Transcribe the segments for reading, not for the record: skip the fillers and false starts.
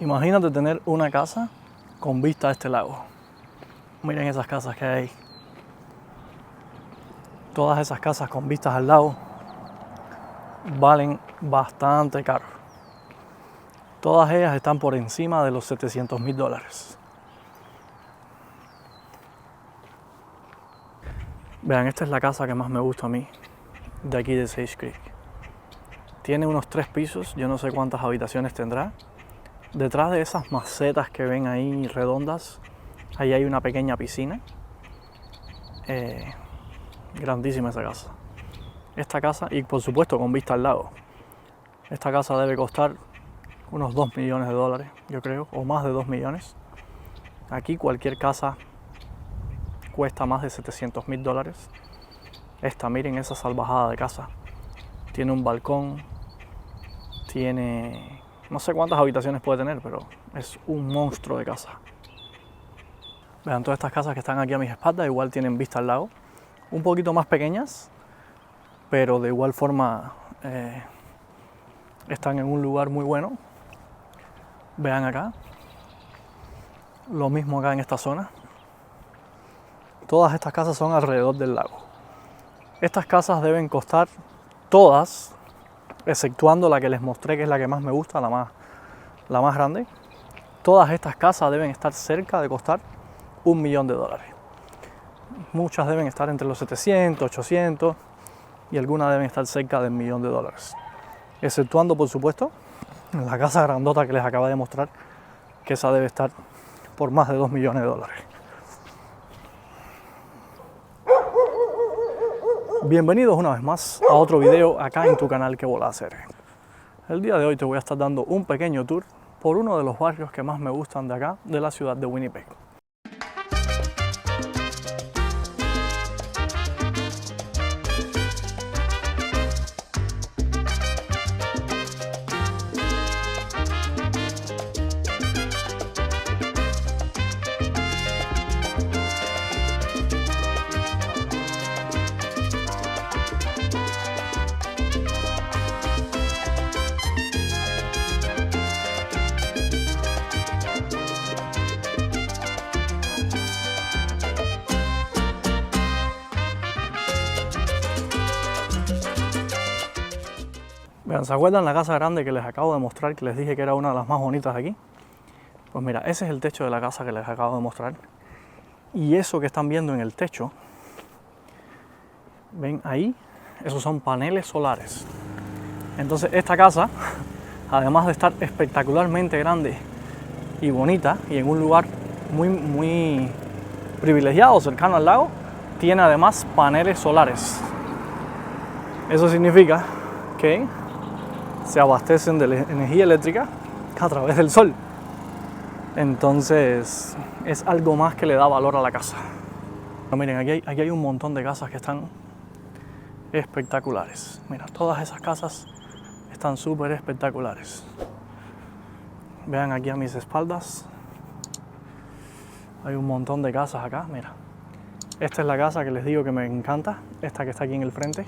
Imagínate tener una casa con vista a este lago. Miren esas casas que hay. Todas esas casas con vistas al lago valen bastante caro. Todas ellas están por encima de los $700,000. Vean, esta es la casa que más me gusta a mí, de aquí de Sage Creek. Tiene unos 3 pisos, yo no sé cuántas habitaciones tendrá. Detrás de esas macetas que ven ahí redondas, ahí hay una pequeña piscina. Grandísima esa casa. Esta casa, y por supuesto con vista al lago. Esta casa debe costar unos $2 millones, yo creo, o más de 2 millones. Aquí cualquier casa cuesta más de $700,000. Esta, miren esa salvajada de casa. Tiene un balcón, tiene... no sé cuántas habitaciones puede tener, pero es un monstruo de casa. Vean, todas estas casas que están aquí a mis espaldas igual tienen vista al lago. Un poquito más pequeñas, pero de igual forma están en un lugar muy bueno. Vean acá. Lo mismo acá en esta zona. Todas estas casas son alrededor del lago. Estas casas deben costar todas, exceptuando la que les mostré, que es la que más me gusta, la más grande. Todas estas casas deben estar cerca de costar $1 millón. Muchas deben estar entre los 700, 800 y algunas deben estar cerca del $1 millón. Exceptuando, por supuesto, la casa grandota que les acabo de mostrar, que esa debe estar por más de $2 millones. Bienvenidos una vez más a otro video acá en tu canal Que Bola Hacer. El día de hoy te voy a estar dando un pequeño tour por uno de los barrios que más me gustan de acá, de la ciudad de Winnipeg. Vean, ¿se acuerdan la casa grande que les acabo de mostrar, que les dije que era una de las más bonitas de aquí? Pues mira, ese es el techo de la casa que les acabo de mostrar. Y eso que están viendo en el techo, ven ahí, esos son paneles solares. Entonces esta casa, además de estar espectacularmente grande y bonita, y en un lugar muy privilegiado, cercano al lago, tiene además paneles solares. Eso significa que se abastecen de energía eléctrica a través del sol. Entonces es algo más que le da valor a la casa. Pero miren, aquí hay un montón de casas que están espectaculares. Mira, todas esas casas están súper espectaculares. Vean aquí a mis espaldas. Hay un montón de casas acá, mira. Esta es la casa que les digo que me encanta, esta que está aquí en el frente.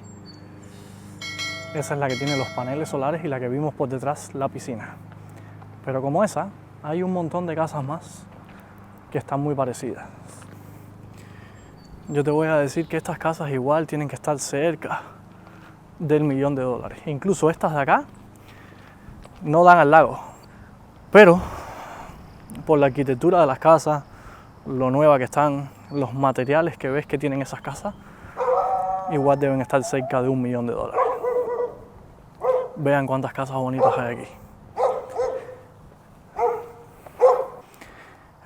Esa es la que tiene los paneles solares y la que vimos por detrás, la piscina. Pero como esa, hay un montón de casas más que están muy parecidas. Yo te voy a decir que estas casas igual tienen que estar cerca del $1 millón. Incluso estas de acá no dan al lago. Pero por la arquitectura de las casas, lo nueva que están, los materiales que ves que tienen esas casas, igual deben estar cerca de $1 millón. Vean cuántas casas bonitas hay aquí.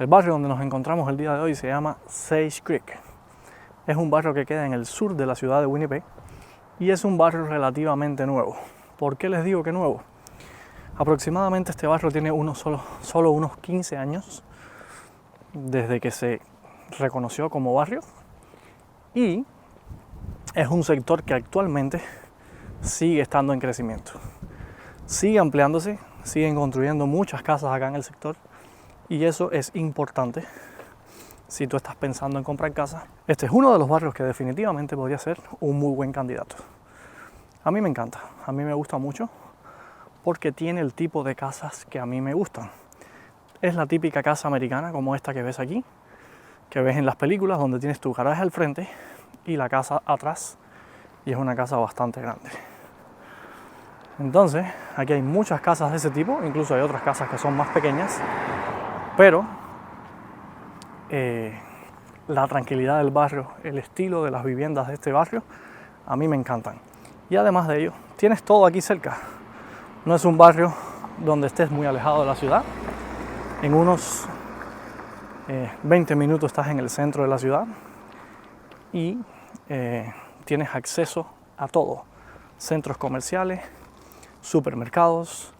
El barrio donde nos encontramos el día de hoy se llama Sage Creek. Es un barrio que queda en el sur de la ciudad de Winnipeg y es un barrio relativamente nuevo. ¿Por qué les digo que nuevo? Aproximadamente este barrio tiene solo unos 15 años desde que se reconoció como barrio y es un sector que actualmente sigue estando en crecimiento. Sigue ampliándose, siguen construyendo muchas casas acá en el sector y eso es importante si tú estás pensando en comprar casa. Este es uno de los barrios que definitivamente podría ser un muy buen candidato. A mí me encanta, a mí me gusta mucho porque tiene el tipo de casas que a mí me gustan. Es la típica casa americana como esta que ves aquí, que ves en las películas, donde tienes tu garaje al frente y la casa atrás, y es una casa bastante grande. Entonces, aquí hay muchas casas de ese tipo, incluso hay otras casas que son más pequeñas, pero la tranquilidad del barrio, el estilo de las viviendas de este barrio, a mí me encantan. Y además de ello, tienes todo aquí cerca. No es un barrio donde estés muy alejado de la ciudad. En unos 20 minutos estás en el centro de la ciudad y tienes acceso a todo. Centros comerciales, supermercados,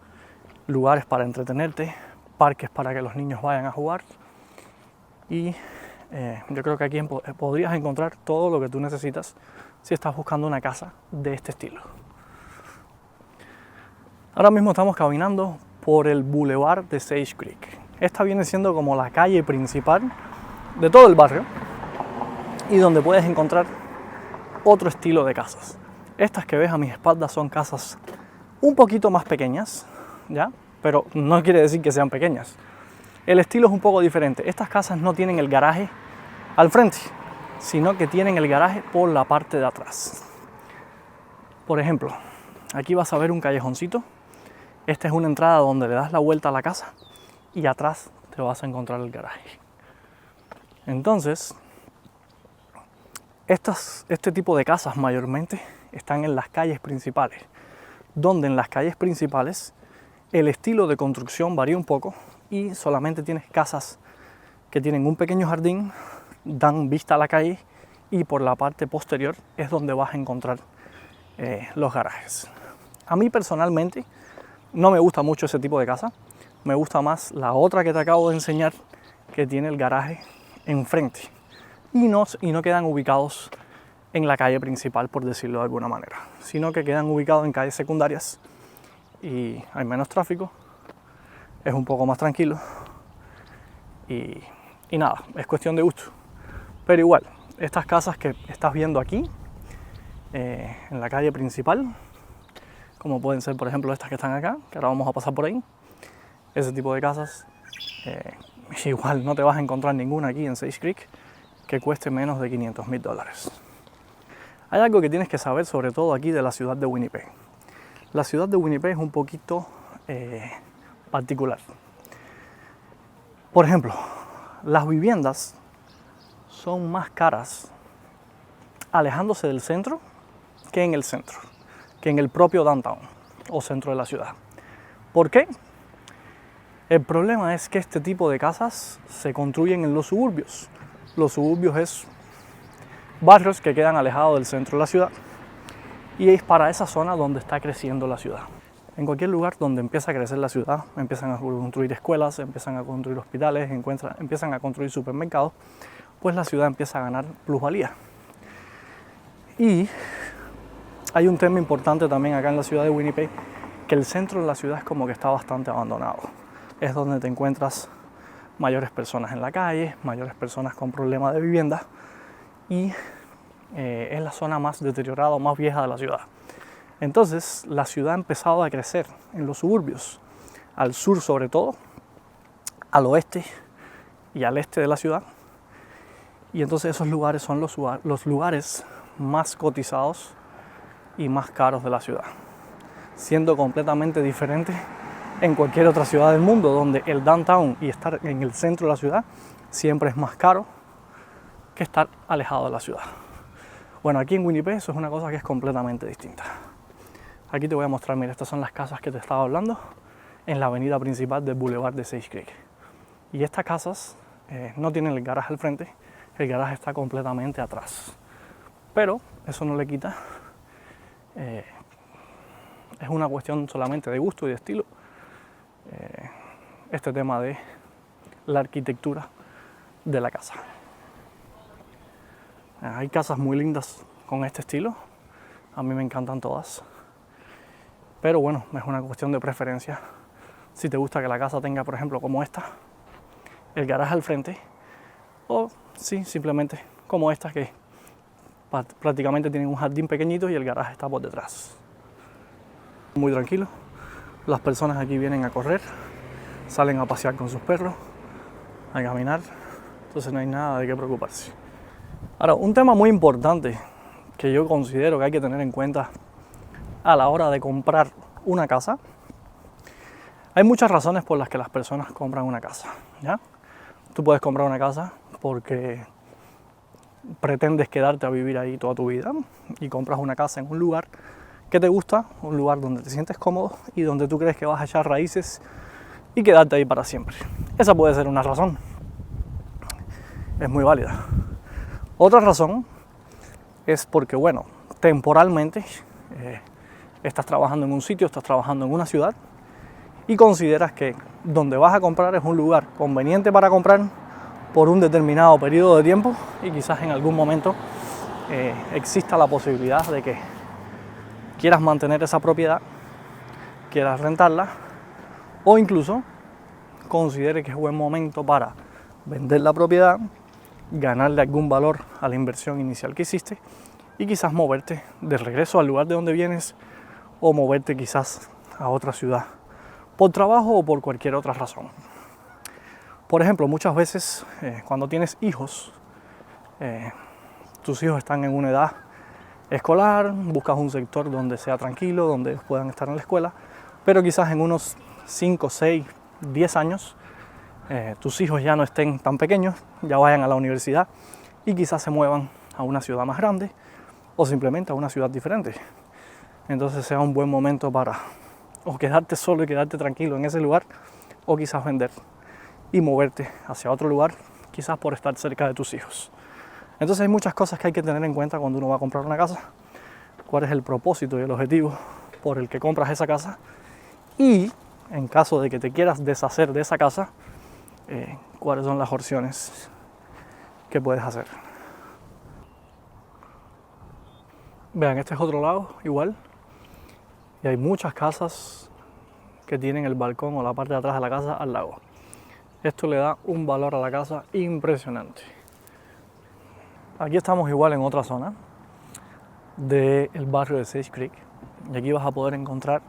lugares para entretenerte, parques para que los niños vayan a jugar. Y yo creo que aquí podrías encontrar todo lo que tú necesitas si estás buscando una casa de este estilo. Ahora mismo estamos caminando por el Boulevard de Sage Creek. Esta viene siendo como la calle principal de todo el barrio y donde puedes encontrar otro estilo de casas. Estas que ves a mis espaldas son casas un poquito más pequeñas, ¿ya? Pero no quiere decir que sean pequeñas. El estilo es un poco diferente. Estas casas no tienen el garaje al frente, sino que tienen el garaje por la parte de atrás. Por ejemplo, aquí vas a ver un callejoncito. Esta es una entrada donde le das la vuelta a la casa y atrás te vas a encontrar el garaje. Entonces, este tipo de casas mayormente están en las calles principales, donde en las calles principales el estilo de construcción varía un poco y solamente tienes casas que tienen un pequeño jardín, dan vista a la calle y por la parte posterior es donde vas a encontrar los garajes. A mí personalmente no me gusta mucho ese tipo de casa, me gusta más la otra que te acabo de enseñar, que tiene el garaje enfrente y no quedan ubicados en la calle principal, por decirlo de alguna manera, sino que quedan ubicados en calles secundarias y hay menos tráfico, es un poco más tranquilo y nada, es cuestión de gusto. Pero igual, estas casas que estás viendo aquí en la calle principal, como pueden ser por ejemplo estas que están acá, que ahora vamos a pasar por ahí, ese tipo de casas, igual no te vas a encontrar ninguna aquí en Sage Creek que cueste menos de $500,000. Hay algo que tienes que saber sobre todo aquí de la ciudad de Winnipeg. La ciudad de Winnipeg es un poquito particular. Por ejemplo, las viviendas son más caras alejándose del centro que en el centro, que en el propio downtown o centro de la ciudad. ¿Por qué? El problema es que este tipo de casas se construyen en los suburbios. Los suburbios es barrios que quedan alejados del centro de la ciudad y es para esa zona donde está creciendo la ciudad. En cualquier lugar donde empieza a crecer la ciudad, empiezan a construir escuelas, empiezan a construir hospitales, empiezan a construir supermercados, pues la ciudad empieza a ganar plusvalía. Y hay un tema importante también acá en la ciudad de Winnipeg, que el centro de la ciudad es como que está bastante abandonado. Es donde te encuentras mayores personas en la calle, mayores personas con problemas de vivienda y es la zona más deteriorada o más vieja de la ciudad. Entonces la ciudad ha empezado a crecer en los suburbios, al sur sobre todo, al oeste y al este de la ciudad. Y entonces esos lugares son los lugares más cotizados y más caros de la ciudad, siendo completamente diferente en cualquier otra ciudad del mundo, donde el downtown y estar en el centro de la ciudad siempre es más caro que estar alejado de la ciudad. Bueno, aquí en Winnipeg eso es una cosa que es completamente distinta. Aquí te voy a mostrar, mira, estas son las casas que te estaba hablando en la avenida principal del Boulevard de Sage Creek. Y estas casas no tienen el garaje al frente, el garaje está completamente atrás. Pero eso no le quita, es una cuestión solamente de gusto y de estilo, este tema de la arquitectura de la casa. Hay casas muy lindas con este estilo, a mí me encantan todas. Pero bueno, es una cuestión de preferencia. Si te gusta que la casa tenga, por ejemplo, como esta, el garaje al frente, o sí, simplemente como estas que prácticamente tienen un jardín pequeñito y el garaje está por detrás. Muy tranquilo, las personas aquí vienen a correr, salen a pasear con sus perros, a caminar, entonces no hay nada de qué preocuparse. Ahora, un tema muy importante que yo considero que hay que tener en cuenta a la hora de comprar una casa. Hay muchas razones por las que las personas compran una casa, ¿ya? Tú puedes comprar una casa porque pretendes quedarte a vivir ahí toda tu vida y compras una casa en un lugar que te gusta, un lugar donde te sientes cómodo y donde tú crees que vas a echar raíces y quedarte ahí para siempre. Esa puede ser una razón, es muy válida. Otra razón es porque, bueno, temporalmente estás trabajando en un sitio, estás trabajando en una ciudad y consideras que donde vas a comprar es un lugar conveniente para comprar por un determinado periodo de tiempo y quizás en algún momento exista la posibilidad de que quieras mantener esa propiedad, quieras rentarla o incluso considere que es buen momento para vender la propiedad, ganarle algún valor a la inversión inicial que hiciste y quizás moverte de regreso al lugar de donde vienes o moverte quizás a otra ciudad por trabajo o por cualquier otra razón. Por ejemplo, muchas veces cuando tienes hijos, tus hijos están en una edad escolar, buscas un sector donde sea tranquilo, donde puedan estar en la escuela, pero quizás en unos 5, 6, 10 años tus hijos ya no estén tan pequeños, ya vayan a la universidad y quizás se muevan a una ciudad más grande o simplemente a una ciudad diferente. Entonces sea un buen momento para o quedarte solo y quedarte tranquilo en ese lugar o quizás vender y moverte hacia otro lugar, quizás por estar cerca de tus hijos. Entonces hay muchas cosas que hay que tener en cuenta cuando uno va a comprar una casa, cuál es el propósito y el objetivo por el que compras esa casa y en caso de que te quieras deshacer de esa casa, cuáles son las opciones que puedes hacer. Vean, este es otro lado igual y hay muchas casas que tienen el balcón o la parte de atrás de la casa al lago. Esto le da un valor a la casa impresionante. Aquí estamos igual en otra zona del barrio de Sage Creek y aquí vas a poder encontrar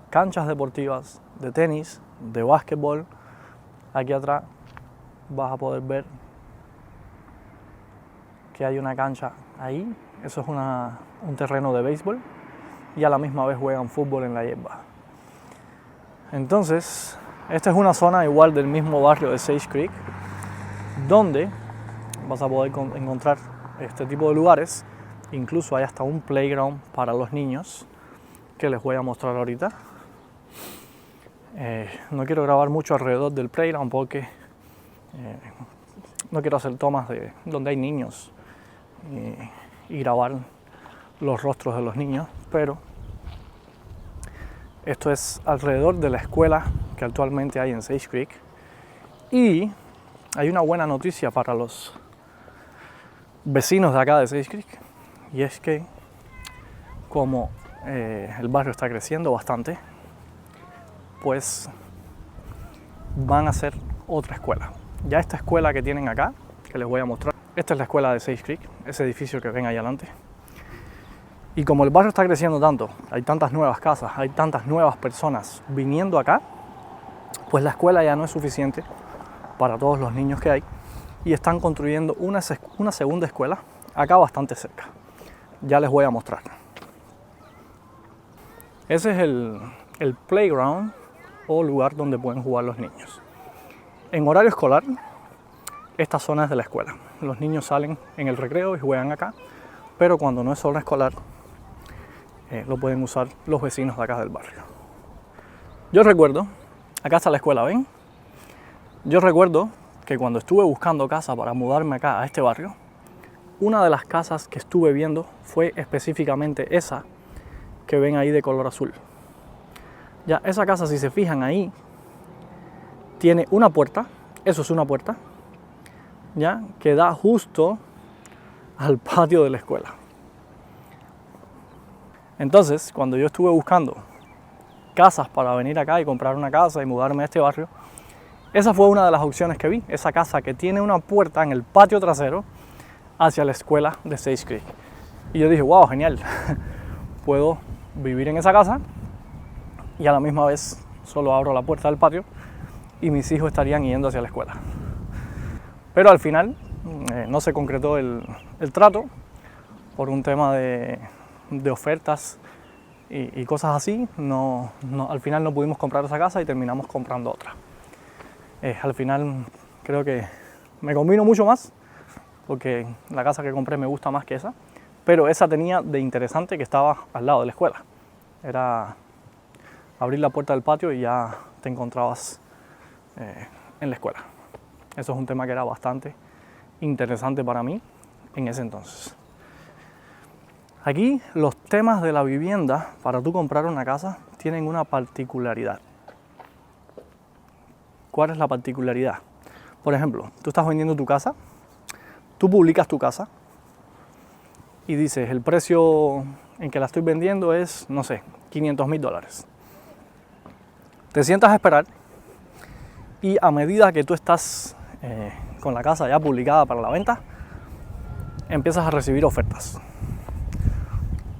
canchas deportivas de tenis, de básquetbol. Aquí atrás vas a poder ver que hay una cancha ahí, eso es un terreno de béisbol y a la misma vez juegan fútbol en la hierba. Entonces, esta es una zona igual del mismo barrio de Sage Creek, donde vas a poder encontrar este tipo de lugares. Incluso hay hasta un playground para los niños, que les voy a mostrar ahorita. No quiero grabar mucho alrededor del playground porque no quiero hacer tomas de donde hay niños y grabar los rostros de los niños, pero esto es alrededor de la escuela que actualmente hay en Sage Creek. Y hay una buena noticia para los vecinos de acá de Sage Creek, y es que como el barrio está creciendo bastante, pues van a hacer otra escuela. Ya esta escuela que tienen acá, que les voy a mostrar, esta es la escuela de Sage Creek, ese edificio que ven ahí adelante. Y como el barrio está creciendo tanto, hay tantas nuevas casas, hay tantas nuevas personas viniendo acá, pues la escuela ya no es suficiente para todos los niños que hay y están construyendo una segunda escuela acá bastante cerca. Ya les voy a mostrar. Ese es el playground o lugar donde pueden jugar los niños. En horario escolar, esta zona es de la escuela. Los niños salen en el recreo y juegan acá, pero cuando no es hora escolar, lo pueden usar los vecinos de acá del barrio. Yo recuerdo, acá está la escuela, ¿ven? Yo recuerdo que cuando estuve buscando casa para mudarme acá a este barrio, una de las casas que estuve viendo fue específicamente esa que ven ahí de color azul. Ya, esa casa, si se fijan ahí, tiene una puerta, eso es una puerta, ya, que da justo al patio de la escuela. Entonces, cuando yo estuve buscando casas para venir acá y comprar una casa y mudarme a este barrio, esa fue una de las opciones que vi, esa casa que tiene una puerta en el patio trasero hacia la escuela de Sage Creek. Y yo dije, wow, genial, puedo vivir en esa casa y a la misma vez solo abro la puerta del patio y mis hijos estarían yendo hacia la escuela. Pero al final no se concretó el trato por un tema de ofertas y cosas así. Al final no pudimos comprar esa casa y terminamos comprando otra. Al final creo que me combino mucho más porque la casa que compré me gusta más que esa, pero esa tenía de interesante que estaba al lado de la escuela. Era abrir la puerta del patio y ya te encontrabas en la escuela. Eso es un tema que era bastante interesante para mí en ese entonces. Aquí los temas de la vivienda para tú comprar una casa tienen una particularidad. ¿Cuál es la particularidad? Por ejemplo, tú estás vendiendo tu casa, tú publicas tu casa y dices el precio en que la estoy vendiendo es, no sé, $500,000. Te sientas a esperar y a medida que tú estás con la casa ya publicada para la venta, empiezas a recibir ofertas.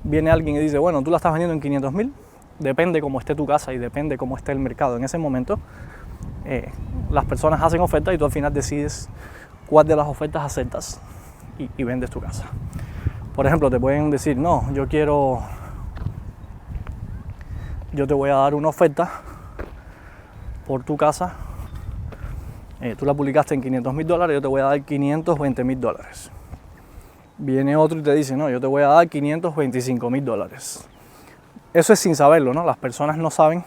Viene alguien y dice, bueno, tú la estás vendiendo en 500,000, depende cómo esté tu casa y depende cómo esté el mercado en ese momento. Las personas hacen ofertas y tú al final decides cuál de las ofertas aceptas y vendes tu casa. Por ejemplo, te pueden decir, no, yo te voy a dar una oferta por tu casa, tú la publicaste en $500,000, yo te voy a dar $520,000. Viene otro y te dice, no, yo te voy a dar $525,000. Eso es sin saberlo, ¿no? Las personas no saben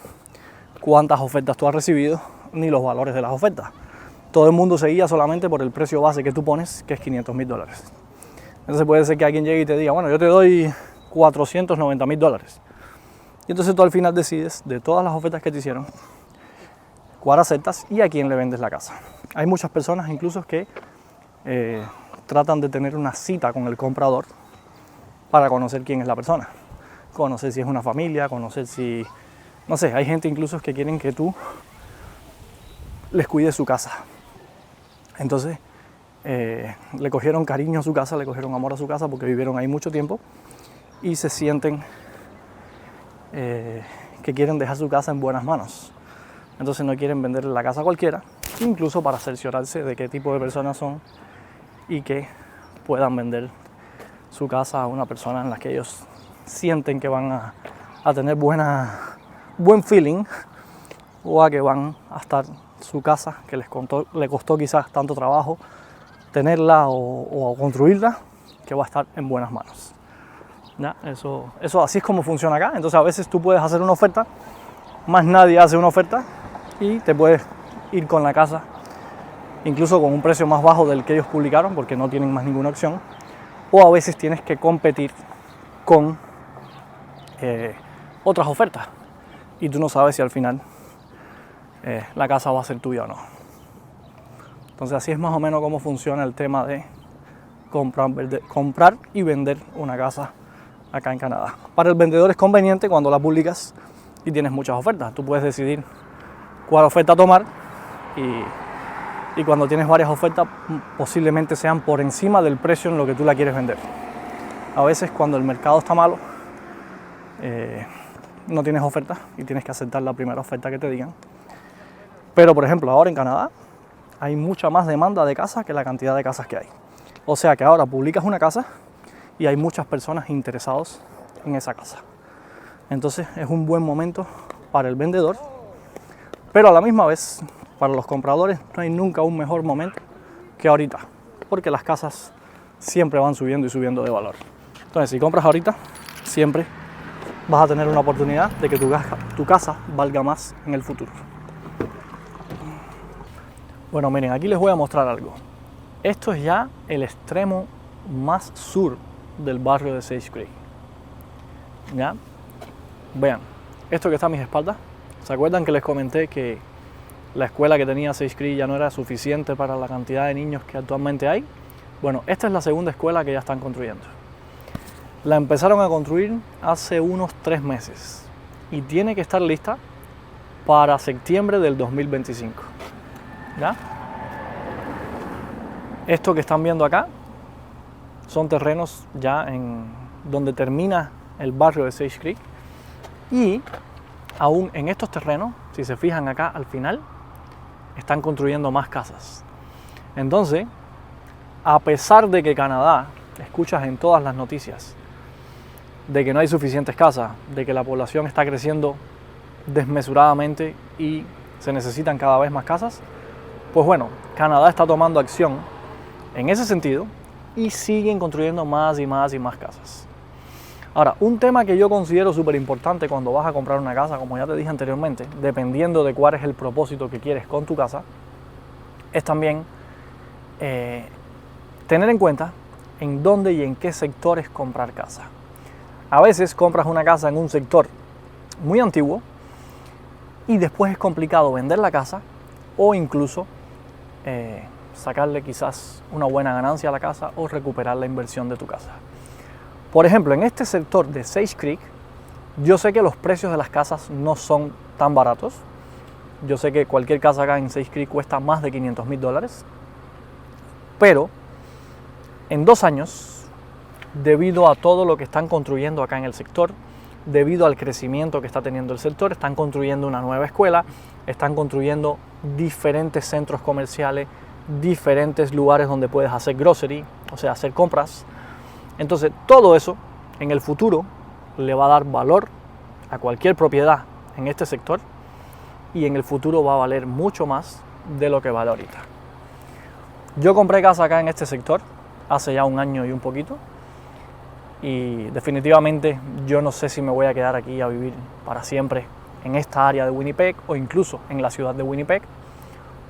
cuántas ofertas tú has recibido ni los valores de las ofertas. Todo el mundo se guía solamente por el precio base que tú pones, que es $500,000. Entonces puede ser que alguien llegue y te diga, bueno, yo te doy $490,000. Y entonces tú al final decides, de todas las ofertas que te hicieron, cuál aceptas y a quién le vendes la casa. Hay muchas personas incluso que tratan de tener una cita con el comprador para conocer quién es la persona. Conocer si es una familia, conocer si... No sé, hay gente incluso que quieren que tú les cuides su casa. Entonces, le cogieron cariño a su casa, le cogieron amor a su casa porque vivieron ahí mucho tiempo y se sienten que quieren dejar su casa en buenas manos. Entonces no quieren venderle la casa a cualquiera, incluso para cerciorarse de qué tipo de personas son y que puedan vender su casa a una persona en la que ellos sienten que van a tener buen feeling, o a que van a estar su casa que le costó quizás tanto trabajo tenerla o construirla, que va a estar en buenas manos. ¿Ya? Eso así es como funciona acá. Entonces a veces tú puedes hacer una oferta, más nadie hace una oferta y te puedes ir con la casa incluso con un precio más bajo del que ellos publicaron porque no tienen más ninguna opción, o a veces tienes que competir con otras ofertas y tú no sabes si al final la casa va a ser tuya o no. Entonces así es más o menos cómo funciona el tema de comprar y vender una casa acá en Canadá. Para el vendedor es conveniente cuando la publicas y tienes muchas ofertas. Tú puedes decidir cuál oferta tomar y cuando tienes varias ofertas posiblemente sean por encima del precio en lo que tú la quieres vender. A veces cuando el mercado está malo no tienes oferta y tienes que aceptar la primera oferta que te digan. Pero por ejemplo ahora en Canadá hay mucha más demanda de casas que la cantidad de casas que hay. O sea que ahora publicas una casa y hay muchas personas interesadas en esa casa. Entonces es un buen momento para el vendedor, pero a la misma vez para los compradores no hay nunca un mejor momento que ahorita, porque las casas siempre van subiendo y subiendo de valor. Entonces si compras ahorita, siempre vas a tener una oportunidad de que tu casa valga más en el futuro. Bueno, miren, aquí les voy a mostrar algo. Esto es ya el extremo más sur del barrio de Sage Creek. ¿Ya? Vean, esto que está a mis espaldas, ¿se acuerdan que les comenté que la escuela que tenía Sage Creek ya no era suficiente para la cantidad de niños que actualmente hay? Bueno, esta es la segunda escuela que ya están construyendo. La empezaron a construir hace unos 3 meses y tiene que estar lista para septiembre del 2025. ¿Ya? Esto que están viendo acá son terrenos ya en donde termina el barrio de Sage Creek, y aún en estos terrenos, si se fijan acá al final, están construyendo más casas. Entonces, a pesar de que Canadá, escuchas en todas las noticias, de que no hay suficientes casas, de que la población está creciendo desmesuradamente y se necesitan cada vez más casas, pues bueno, Canadá está tomando acción en ese sentido y siguen construyendo más y más y más casas. Ahora, un tema que yo considero súper importante cuando vas a comprar una casa, como ya te dije anteriormente, dependiendo de cuál es el propósito que quieres con tu casa, es también tener en cuenta en dónde y en qué sectores comprar casa. A veces compras una casa en un sector muy antiguo y después es complicado vender la casa o incluso sacarle quizás una buena ganancia a la casa o recuperar la inversión de tu casa. Por ejemplo, en este sector de Sage Creek, yo sé que los precios de las casas no son tan baratos. Yo sé que cualquier casa acá en Sage Creek cuesta más de $500,000, pero en 2 años, debido a todo lo que están construyendo acá en el sector, debido al crecimiento que está teniendo el sector, están construyendo una nueva escuela, están construyendo diferentes centros comerciales, diferentes lugares donde puedes hacer grocery, o sea, hacer compras. Entonces, todo eso en el futuro le va a dar valor a cualquier propiedad en este sector y en el futuro va a valer mucho más de lo que vale ahorita. Yo compré casa acá en este sector hace ya 1 año y un poquito y definitivamente yo no sé si me voy a quedar aquí a vivir para siempre en esta área de Winnipeg o incluso en la ciudad de Winnipeg,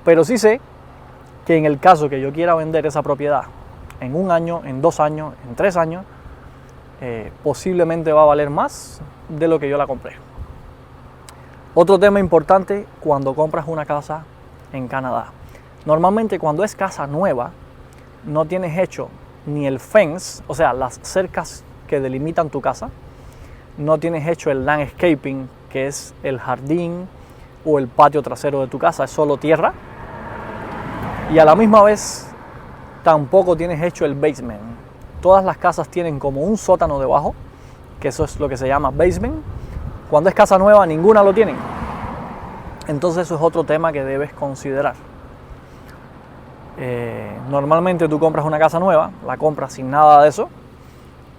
pero sí sé que en el caso que yo quiera vender esa propiedad en 1 año, en 2 años, en 3 años, posiblemente va a valer más de lo que yo la compré. Otro tema importante cuando compras una casa en Canadá. Normalmente cuando es casa nueva, no tienes hecho ni el fence, o sea, las cercas que delimitan tu casa, no tienes hecho el landscaping, que es el jardín o el patio trasero de tu casa, es solo tierra. Y a la misma vez tampoco tienes hecho el basement. Todas las casas tienen como un sótano debajo, que eso es lo que se llama basement. Cuando es casa nueva, ninguna lo tienen. Entonces eso es otro tema que debes considerar. Normalmente tú compras una casa nueva, la compras sin nada de eso.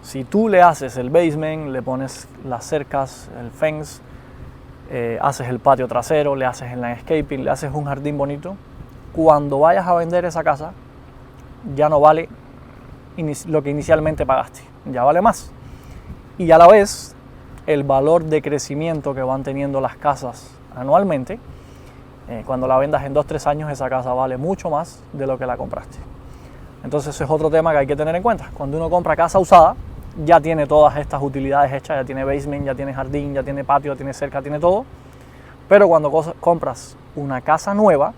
Si tú le haces el basement, le pones las cercas, el fence, haces el patio trasero, le haces el landscaping, le haces un jardín bonito, cuando vayas a vender esa casa ya no vale lo que inicialmente pagaste, ya vale más. Y a la vez el valor de crecimiento que van teniendo las casas anualmente, cuando la vendas en 2-3 años, esa casa vale mucho más de lo que la compraste. Entonces ese es otro tema que hay que tener en cuenta. Cuando uno compra casa usada, ya tiene todas estas utilidades hechas, ya tiene basement, ya tiene jardín, ya tiene patio, ya tiene cerca, tiene todo. Pero cuando compras una casa nueva,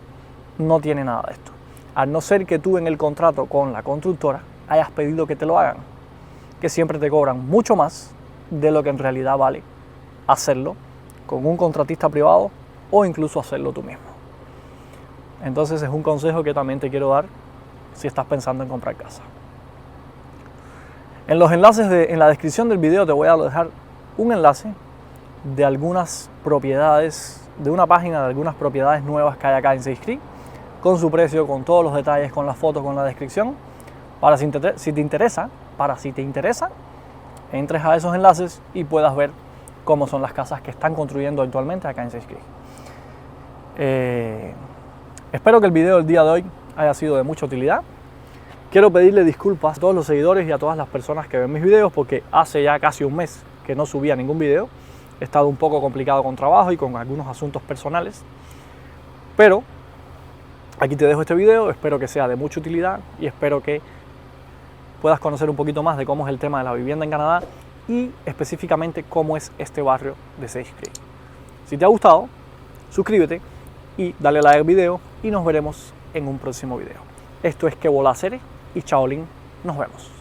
no tiene nada de esto. Al no ser que tú en el contrato con la constructora hayas pedido que te lo hagan, que siempre te cobran mucho más de lo que en realidad vale hacerlo con un contratista privado o incluso hacerlo tú mismo. Entonces es un consejo que también te quiero dar si estás pensando en comprar casa. En los enlaces en la descripción del video te voy a dejar un enlace de algunas propiedades, de una página de algunas propiedades nuevas que hay acá en Sage Creek, con su precio, con todos los detalles, con las fotos, con la descripción, para si te interesa, entres a esos enlaces y puedas ver cómo son las casas que están construyendo actualmente acá en Sage Creek. Espero que el video del día de hoy haya sido de mucha utilidad. Quiero pedirle disculpas a todos los seguidores y a todas las personas que ven mis videos porque hace ya casi 1 mes que no subía ningún video. He estado un poco complicado con trabajo y con algunos asuntos personales, pero aquí te dejo este video. Espero que sea de mucha utilidad y espero que puedas conocer un poquito más de cómo es el tema de la vivienda en Canadá y específicamente cómo es este barrio de Sage Creek. Si te ha gustado, suscríbete y dale like al video y nos veremos en un próximo video. Esto es Que Volá Hacer y Shaolin, nos vemos.